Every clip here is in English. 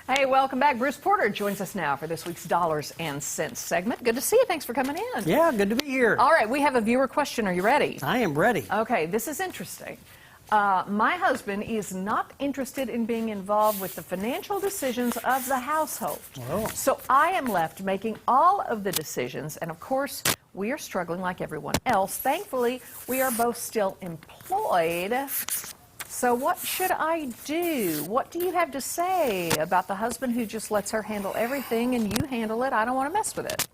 Hey, welcome back. Bruce Porter joins us now for this week's Dollars and Cents segment. Good to see you. Thanks for coming in. Yeah, good to be here. All right, we have a viewer question. Are you ready? I am ready. Okay, this is interesting. My husband is not interested in being involved with the financial decisions of the household. Oh. So I am left making all of the decisions, and of course, we are struggling like everyone else. Thankfully, we are both still employed. So what should I do? What do you have to say about the husband who just lets her handle everything and you handle it? I don't want to mess with it.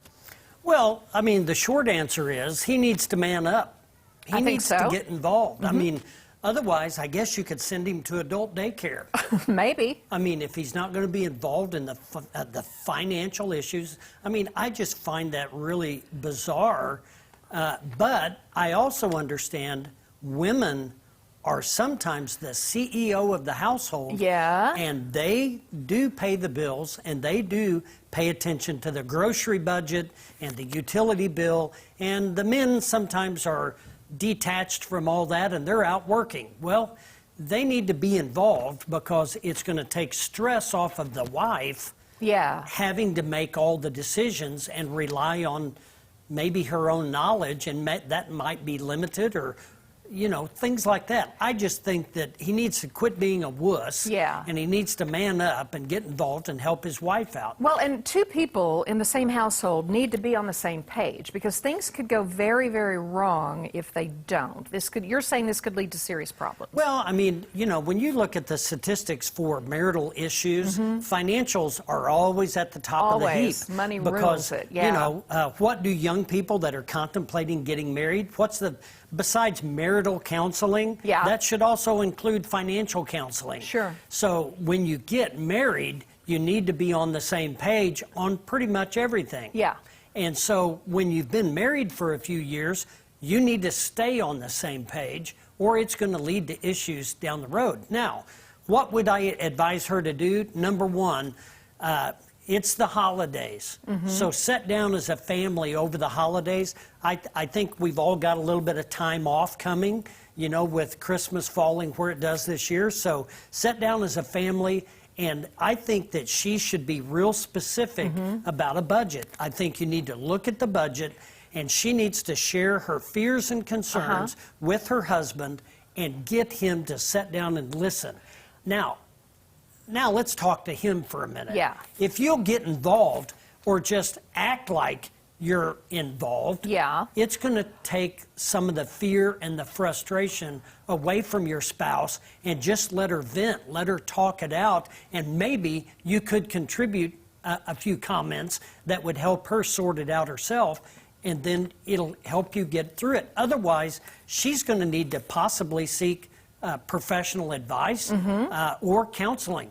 Well, I mean, the short answer is he needs to man up. He needs to get involved. Mm-hmm. I mean, otherwise, I guess you could send him to adult daycare. Maybe. I mean, if he's not going to be involved in the financial issues, I mean, I just find that really bizarre. But I also understand women are sometimes the CEO of the household. Yeah. And they do pay the bills, and they do pay attention to the grocery budget and the utility bill. And the men sometimes are detached from all that, and they're out working. Well, they need to be involved because it's going to take stress off of the wife. Yeah. Having to make all the decisions and rely on maybe her own knowledge, and that might be limited, or you know, things like that. I just think that he needs to quit being a wuss. Yeah. And he needs to man up and get involved and help his wife out. Well, and two people in the same household need to be on the same page, because things could go very, very wrong if they don't. You're saying this could lead to serious problems. Well, I mean, you know, when you look at the statistics for marital issues, financials are always at the top of the heap. Money because, rules it. Yeah. You know, what do young people that are contemplating getting married, besides marital counseling, that should also include financial counseling. Sure. So when you get married, you need to be on the same page on pretty much everything. Yeah. And so when you've been married for a few years, you need to stay on the same page, or it's going to lead to issues down the road. Now, what would I advise her to do? Number one, it's the holidays. So sit down as a family over the holidays. I think we've all got a little bit of time off coming, you know, with Christmas falling where it does this year. So sit down as a family, and I think that she should be real specific about a budget. I think you need to look at the budget, and she needs to share her fears and concerns with her husband and get him to sit down and listen. Now let's talk to him for a minute. Yeah. If you'll get involved or just act like you're involved, it's going to take some of the fear and the frustration away from your spouse, and just let her vent, let her talk it out, and maybe you could contribute a few comments that would help her sort it out herself, and then it'll help you get through it. Otherwise, she's going to need to possibly seek professional advice or counseling.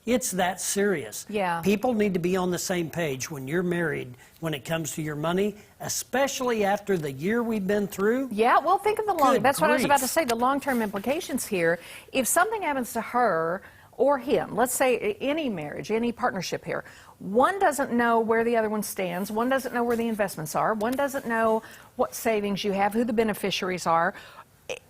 It's that serious. Yeah. People need to be on the same page when you're married when it comes to your money, especially after the year we've been through. Yeah, well, think of the long. That's what I was about to grief. say, the long-term implications here. If something happens to her or him, let's say any marriage, any partnership here, one doesn't know where the other one stands, one doesn't know where the investments are, one doesn't know what savings you have, who the beneficiaries are.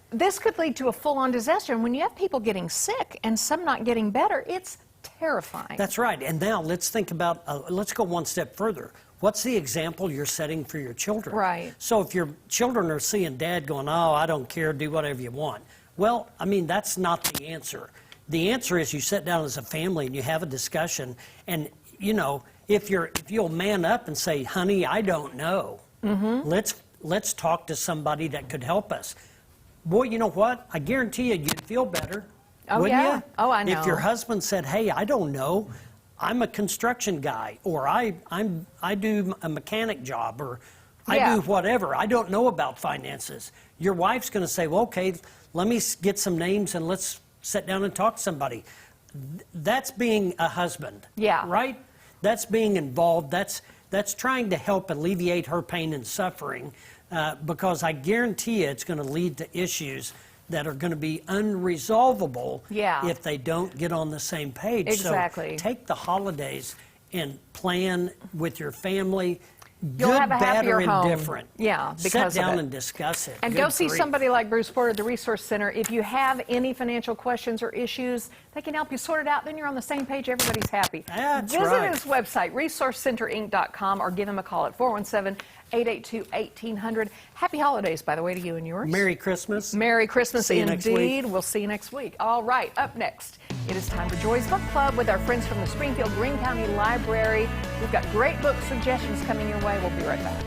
This could lead to a full-on disaster. And when you have people getting sick and some not getting better, it's terrifying. That's right. And now let's think about, let's go one step further. What's the example you're setting for your children? Right. So if your children are seeing dad going, oh, I don't care, do whatever you want. Well, I mean, that's not the answer. The answer is you sit down as a family and you have a discussion. And, you know, if you'll man up and say, honey, I don't know. Let's talk to somebody that could help us. Boy, you know what? I guarantee you'd feel better. Oh, wouldn't yeah. you? Oh, I know. If your husband said, hey, I don't know, I'm a construction guy, or I do a mechanic job, or I do whatever. I don't know about finances. Your wife's going to say, well, okay, let me get some names and let's sit down and talk to somebody. That's being a husband. Yeah. Right? That's being involved. That's trying to help alleviate her pain and suffering. Because I guarantee you it's going to lead to issues that are going to be unresolvable if they don't get on the same page. Exactly. So take the holidays and plan with your family. You'll good, have a bad, happier or home. indifferent. Yeah, Sit because of down it. and discuss it. And Good go see grief. somebody like Bruce Porter at the Resource Center. If you have any financial questions or issues, they can help you sort it out. Then you're on the same page. Everybody's happy. That's Visit right. his website, resourcecenterinc.com, or give him a call at 417-882-1800. Happy holidays, by the way, to you and yours. Merry Christmas. Merry Christmas See you indeed. next week. We'll see you next week. All right, up next, it is time for Joy's Book Club with our friends from the Springfield Greene County Library. We've got great book suggestions coming your way. We'll be right back.